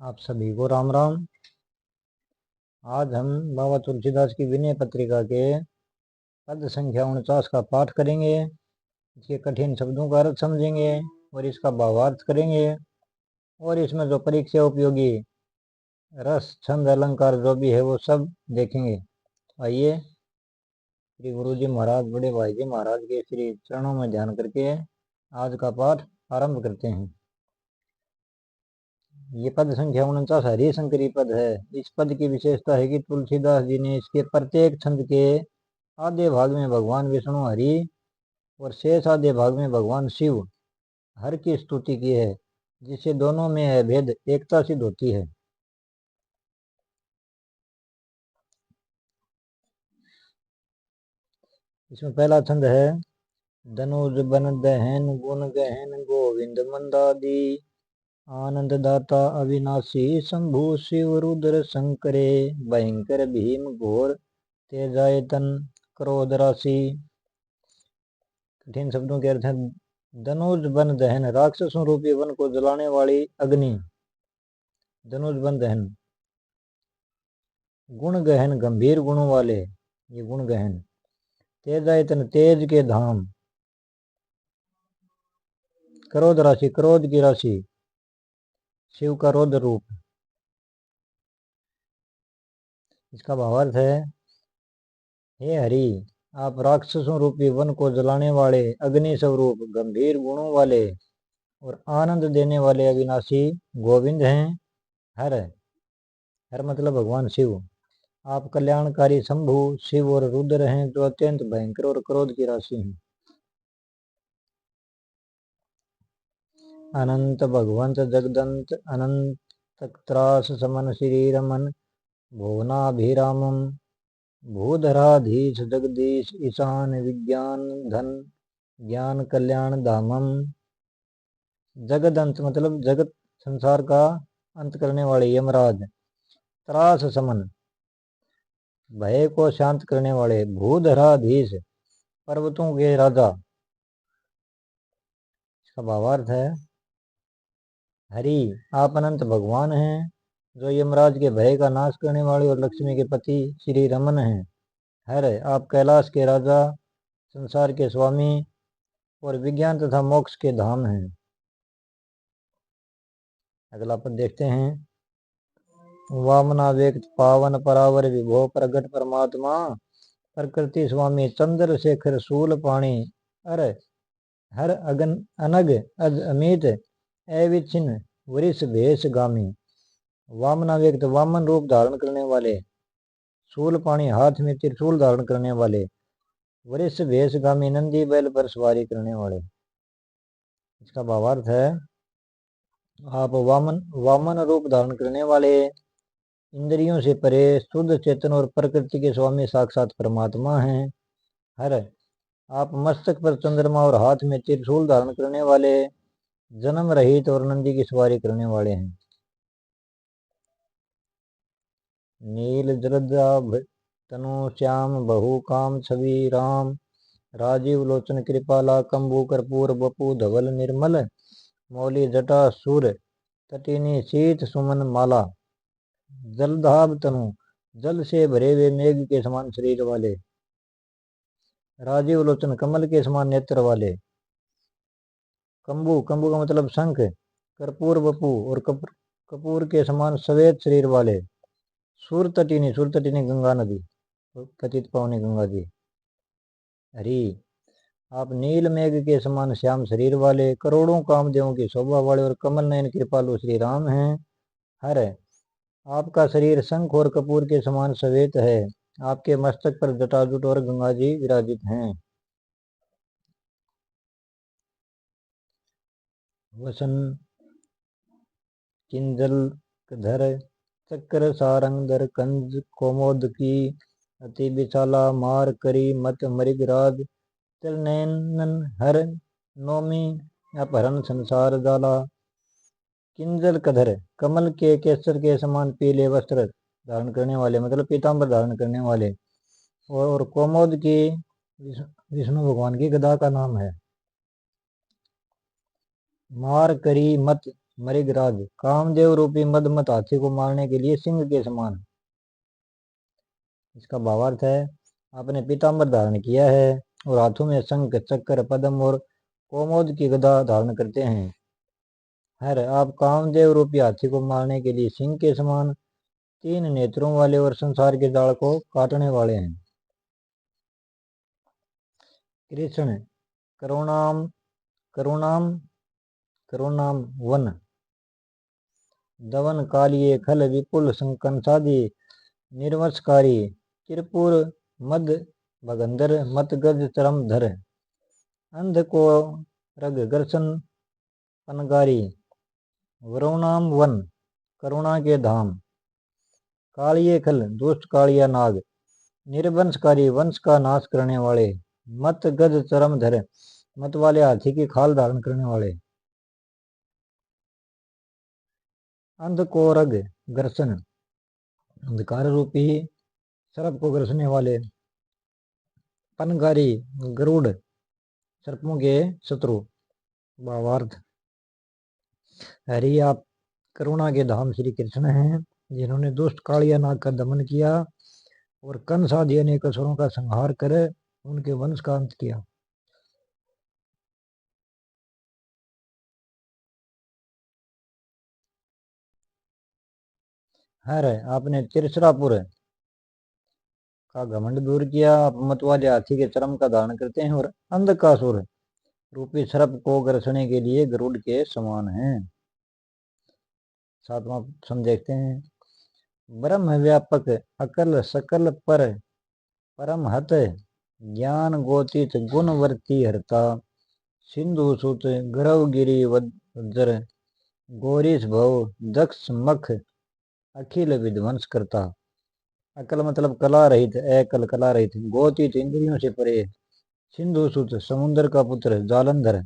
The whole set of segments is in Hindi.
आप सभी को राम राम। आज हम बाबा तुलसीदास की विनय पत्रिका के पद संख्या 49 का पाठ करेंगे। इसके कठिन शब्दों का अर्थ समझेंगे और इसका भावार्थ करेंगे और इसमें जो परीक्षा उपयोगी रस छंद अलंकार जो भी है वो सब देखेंगे। आइए श्री गुरु जी महाराज बड़े भाई जी महाराज के श्री चरणों में ध्यान करके आज का पाठ आरंभ करते हैं। ये पद संख्या 49 हरि शंकरी पद है। इस पद की विशेषता है कि तुलसीदास जी ने इसके प्रत्येक छंद के आधे भाग में भगवान विष्णु हरि और शेष आधे भाग में भगवान शिव हर की स्तुति की है, जिससे दोनों में अभेद एकता सिद्ध होती है। इसमें पहला छंद है धनुज बन दहन गुण गहन गोविंद मंदादि आनंद दाता अविनाशी शंभु शिव रुद्र शंकरे भयंकर भीम घोर तेजायतन क्रोध राशि। कठिन शब्दों के अर्थ है धनुज बन दहन राक्षसों रूपी वन को जलाने वाली अग्नि। धनुज बन दहन गुण गहन गंभीर गुणों वाले, ये गुण गहन तेजायतन तेज के धाम क्रोध राशि क्रोध की राशि शिव का रौद्र रूप। इसका भावार्थ है हे हरि आप राक्षसों रूपी वन को जलाने वाले अग्नि स्वरूप गंभीर गुणों वाले और आनंद देने वाले अविनाशी गोविंद हैं। हर मतलब भगवान शिव। आप कल्याणकारी शंभु शिव और रुद्र हैं जो अत्यंत भयंकर और क्रोध की राशि हैं। अनंत भगवंत जगदंत अनंत त्रास समन श्री रमन भुवनाभिरामम भूधराधीश जगदीश ईशान विज्ञान धन ज्ञान कल्याण धामम। जगदंत मतलब जगत संसार का अंत करने वाले यमराज। त्रास समन भय को शांत करने वाले। भूधराधीश पर्वतों के राजा। इसका भावार्थ है हरि आप अनंत भगवान हैं जो यमराज के भय का नाश करने वाले और लक्ष्मी के पति श्री रमन हैं। हर आप कैलाश के राजा संसार के स्वामी और विज्ञान तथा मोक्ष के धाम हैं। अगला पद देखते हैं वामना व्यक्त पावन परावर विभो प्रगट परमात्मा प्रकृति स्वामी चंद्रशेखर शूल पाणी अर हर अगन अनग अज अमित अविच्छिन्न वरिष्ठ भेष गामी। वामना व्यक्त वामन रूप धारण करने वाले, शूल पाणी हाथ में त्रिशूल धारण करने वाले, वरिष्ठ भेष गामी नंदी बैल पर सवारी करने वाले। इसका भावार्थ है आप वामन रूप धारण करने वाले, इंद्रियों से परे शुद्ध चेतन और प्रकृति के स्वामी साक्षात परमात्मा हैं। हर आप मस्तक पर चंद्रमा और हाथ में त्रिशूल धारण करने वाले, जन्म रहित और नंदी की सवारी करने वाले हैं। नील जलदाभ तनु श्याम बहु काम छवि राम राजीव लोचन कृपाला कंबू कर्पूर बपू धवल निर्मल मौली जटा सुर तटिनी शीत सुमन माला। जलदाभ तनु जल से भरे हुए मेघ के समान शरीर वाले। राजीव लोचन कमल के समान नेत्र वाले। कंबू कंबू का मतलब शंख। कर्पूर बपू और कपूर के समान श्वेत शरीर वाले। सुर तटिनी गंगा नदी पतित पावनी गंगा जी। हरि आप नील मेघ के समान श्याम शरीर वाले, करोड़ों कामदेवों की शोभा वाले और कमल नयन कृपालु श्री राम हैं। हर आपका शरीर शंख और कपूर के समान श्वेत है। आपके मस्तक पर जटाजुट और गंगा जी विराजित हैं। वसन किंजल धर चक्र सारंगधर कंज कोमोद की अति विशाला मार करी मत मृगराज चलनैनन हर नौमी अपहरण संसार जाला। किंजल कधर कमल के केसर के समान पीले वस्त्र धारण करने वाले, मतलब पीताम्बर धारण करने वाले, और कोमोद की विष्णु भगवान की गदा का नाम है। मार करी मत मृगराज कामदेव रूपी मदमत हाथी को मारने के लिए सिंह के समान। इसका भावार्थ है आपने पीताम्बर धारण किया है और हाथों में शंख चक्र पद्म और कोमोद की गदा धारण करते हैं। हर आप कामदेव रूपी हाथी को मारने के लिए सिंह के समान 3 नेत्रों वाले और संसार के जाल को काटने वाले हैं। कृष्ण करुणाम करुणाम करुणाम वन दवन कालिये खल विपुल संकंसादि निर्वंशकारी त्रिपुर मद भगंदर मत गज चरम धर अंध को रग गर्सन पनगारी वरुणाम वन करुणा के धाम कालिये खल दुष्ट कालिया नाग निर्वंशकारी वंश का नाश करने वाले मत गज चरम धर मत वाले हाथी की खाल धारण करने वाले अंध को रग गर्सन अंधकार रूपी सर्प को ग्रसने वाले पनगारी गरुड़ सर्पों के शत्रु। भावार्थ हरि आप करुणा के धाम श्री कृष्ण हैं जिन्होंने दुष्ट कालिया नाग का दमन किया और कंस आदि अनेक असुरों का संहार कर उनके वंश का अंत किया। हर आपने तिरसरापुर का घमंड दूर किया। आप मतवाले हाथी के चरम का धारण करते हैं और अंधकासुर रूपी सर्प को ग्रसने के लिए गरुड़ के समान हैं। 7वां प्रश्न देखते हैं। ब्रह्म व्यापक अकल सकल पर परमहत ज्ञान गोतीत गुणवर्ती हरता सिंधु सुत गर्व गिरी वज्र गोरीश भव दक्ष मख अखिल विध्वंस करता। अकल मतलब कला रहित, एकल कला रहित, गोतीत इंद्रियों से परे, सिंधु सुत समुद्र का पुत्र, जालंधर,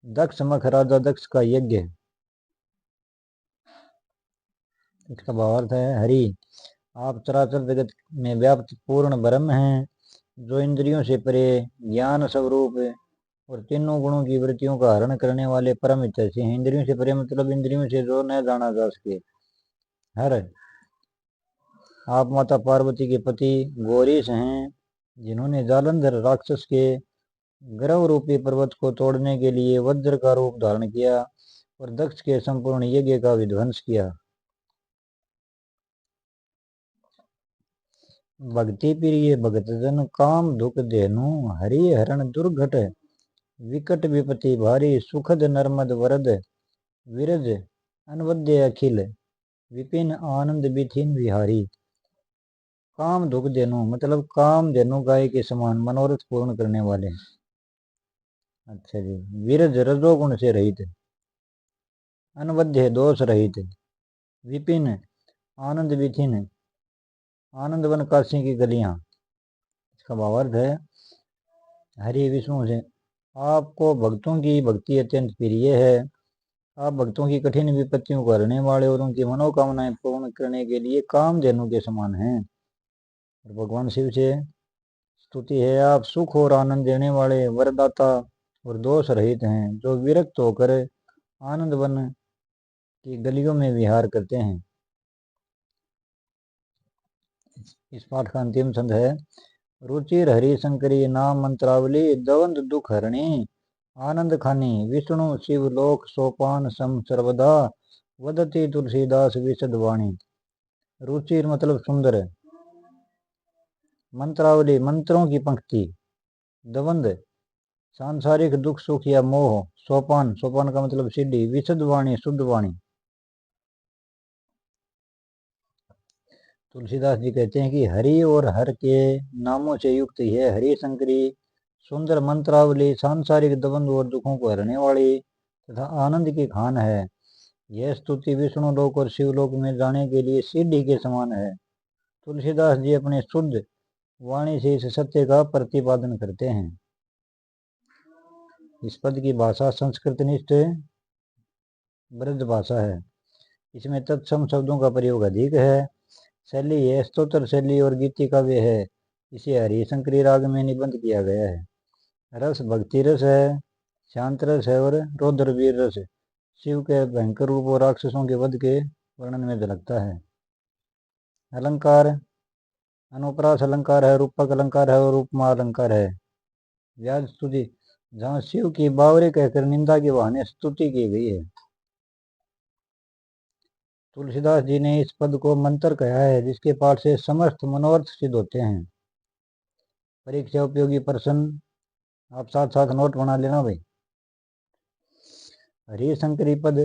दक्ष मख राजा दक्ष का यज्ञ। इसका भावार्थ है हरि आप चराचर जगत में व्याप्त पूर्ण ब्रह्म हैं जो इंद्रियों से परे ज्ञान स्वरूप और तीनों गुणों की वृत्तियों का हरण करने वाले परम हितैषी हैं। इंद्रियों से परे मतलब इंद्रियों से जो न जाना जा सके। हर आप माता पार्वती के पति गौरीश हैं जिन्होंने जालंधर राक्षस के गर्व रूपी पर्वत को तोड़ने के लिए वज्र का रूप धारण किया और दक्ष के संपूर्ण यज्ञ का विध्वंस किया। भक्ति प्रिय भगत जन काम दुख देनु हरि हरण दुर्घट विकट विपति भारी सुखद नर्मद वरद विरज अनवद्य अखिल विपिन आनंद बिथिन विहारी। काम दुख देनु मतलब काम धेनु गाय के समान मनोरथ पूर्ण करने वाले। अच्छा जी। विरज रजोगुण से रहित, अनवध्य दोष रहित, विपिन आनंद विथिन आनंद वन काशी की गलियां। इसका भावार्थ है हरि विष्णु से आपको भक्तों की भक्ति अत्यंत प्रिय है। आप भक्तों की कठिन विपत्तियों को हरने वाले और उनकी मनोकामनाएं पूर्ण करने के लिए कामधेनु के समान हैं। और भगवान शिव से स्तुति है आप सुख और आनंद देने वाले वरदाता और दोष रहित हैं जो विरक्त होकर आनंद वन की गलियों में विहार करते हैं। इस पाठ का अंतिम छंद है रुचिर हरि शंकरी नाम मंत्रावली दवंद दुख हरणी आनंद खानी विष्णु शिव लोक सोपान सम सर्वदा वदती तुलसीदास विशद वाणी। रुचिर मतलब सुंदर, मंत्रावली मंत्रों की पंक्ति, दवंद सांसारिक दुख सुख या मोह, सोपान सोपान का मतलब सीढ़ी, विशद वाणी शुद्ध वाणी। तुलसीदास जी कहते हैं कि हरि और हर के नामों से युक्त यह हरि शंकरी सुंदर मंत्रावली सांसारिक दबंध और दुखों को हरने वाली तथा आनंद की खान है। यह स्तुति विष्णु लोक और शिवलोक में जाने के लिए सीढ़ी के समान है। तुलसीदास जी अपने शुद्ध वाणी से इस सत्य का प्रतिपादन करते हैं। इस पद की भाषा संस्कृतनिष्ठ ब्रज भाषा है। इसमें तत्सम शब्दों का प्रयोग अधिक है। शैली है स्तोत्र शैली और गीति काव्य है। इसे हरिशंकरी राग में निबंध किया गया है। रस भक्ति रस है, शांत रस है और रौद्रवीर रस शिव के भयंकर रूप और राक्षसों के वध के वर्णन में झलकता है। अलंकार अनुप्रास अलंकार है, रूपक अलंकार है और उपमा अलंकार है। व्याज स्तुति, जहाँ शिव की बावरी कहकर निंदा के बहाने स्तुति की गई है। तुलसीदास जी ने इस पद को मंत्र कहा है, जिसके पाठ से समस्त मनोरथ सिद्ध होते हैं। परीक्षा उपयोगी प्रश्न आप साथ साथ नोट बना लेना भाई। हरिशंकरी पद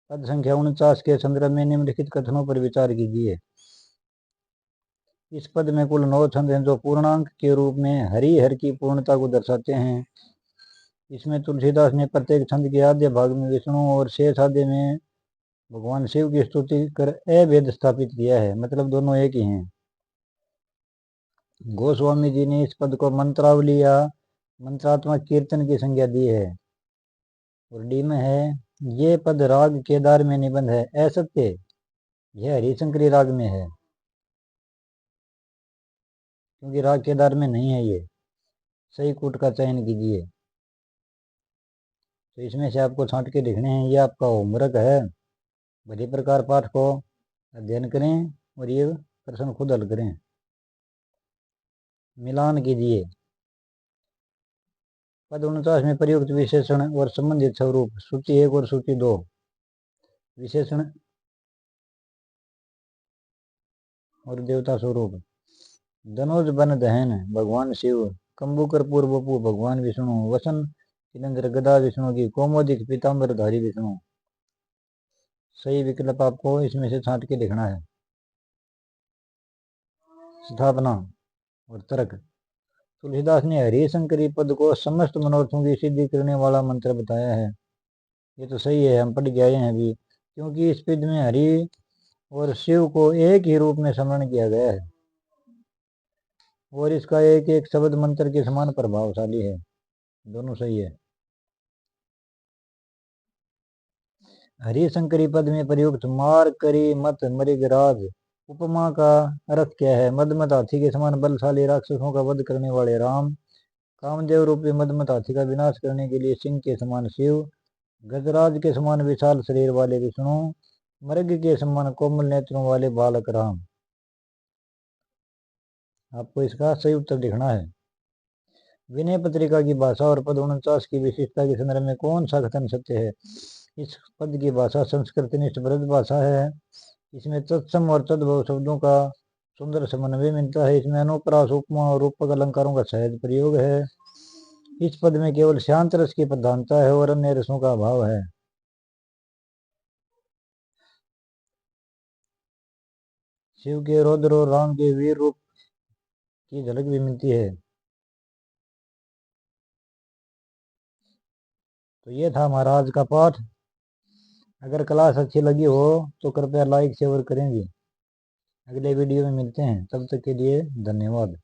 पद संख्या 49 के संदर्भ में निम्नलिखित कथनों पर विचार कीजिए। इस पद में कुल 9 छंद हैं, जो पूर्णांक के रूप में हरि हर की पूर्णता को दर्शाते हैं। इसमें तुलसीदास ने प्रत्येक छंद के आद्य भाग में विष्णु और शेष आद्य में भगवान शिव की स्तुति कर अभेद स्थापित किया है, मतलब दोनों एक ही हैं। गोस्वामी जी ने इस पद को मंत्रावली या मंत्रात्मक कीर्तन की संज्ञा दी है। और डी में है, ये पद राग केदार में निबंध है, असत्य, यह हरिशंकरी राग में है, क्योंकि राग केदार में नहीं है। ये सही कूट का चयन कीजिए। तो इसमें से आपको छांट के लिखने हैं। ये आपका होमवर्क है। बढ़िया प्रकार पाठ को अध्ययन करें और ये प्रश्न खुद हल करें। मिलान कीजिए। पद 49 में प्रयुक्त विशेषण और संबंधित स्वरूप, सूची 1 और सूची 2। विशेषण और देवता स्वरूप, धनुष बन दहन भगवान शिव, कंबुकर पूर्व बपू भगवान विष्णु, वसन किलेंद्र गदा विष्णु की, कौमोदिक पीताम्बरधारी विष्णु। सही विकल्प आपको इसमें से छांट के लिखना है। स्थापना और तर्क, तुलसीदास ने हरिशंकरी पद को समस्त मनोरथों की सिद्धि करने वाला मंत्र बताया है। ये तो सही है, हम पढ़ के आए हैं अभी, क्योंकि इस पद में हरि और शिव को एक ही रूप में स्मरण किया गया है और इसका एक एक शब्द मंत्र के समान प्रभावशाली है। दोनों सही है। हरिशंकरी पद में प्रयुक्त मार करी मत मृगराज उपमा का अर्थ क्या है? मदमत हाथी के समान बलशाली राक्षसों का वध करने वाले राम, कामदेव रूपी मदमत हाथी का विनाश करने के लिए सिंह के समान शिव, गजराज के समान विशाल शरीर वाले विष्णु, मृग के समान कोमल नेत्रों वाले बालक राम। आपको इसका सही उत्तर लिखना है। विनय पत्रिका की भाषा और पद 49 की विशेषता के संदर्भ में कौन सा कथन सत्य है? इस पद की भाषा संस्कृतनिष्ठ ब्रज भाषा है। इसमें तत्सम और तद्भव शब्दों का सुंदर समन्वय मिलता है। इसमें अनुप्रास उपमा और रूपक अलंकारों का सहज प्रयोग है। इस पद में केवल शांत रस की प्रधानता है और अन्य रसों का अभाव है। शिव के रौद्र और राम के वीर रूप की झलक भी मिलती है। तो ये था हमारा आज का पाठ। अगर क्लास अच्छी लगी हो तो कृपया लाइक शेयर करेंगे। अगले वीडियो में मिलते हैं, तब तक के लिए धन्यवाद।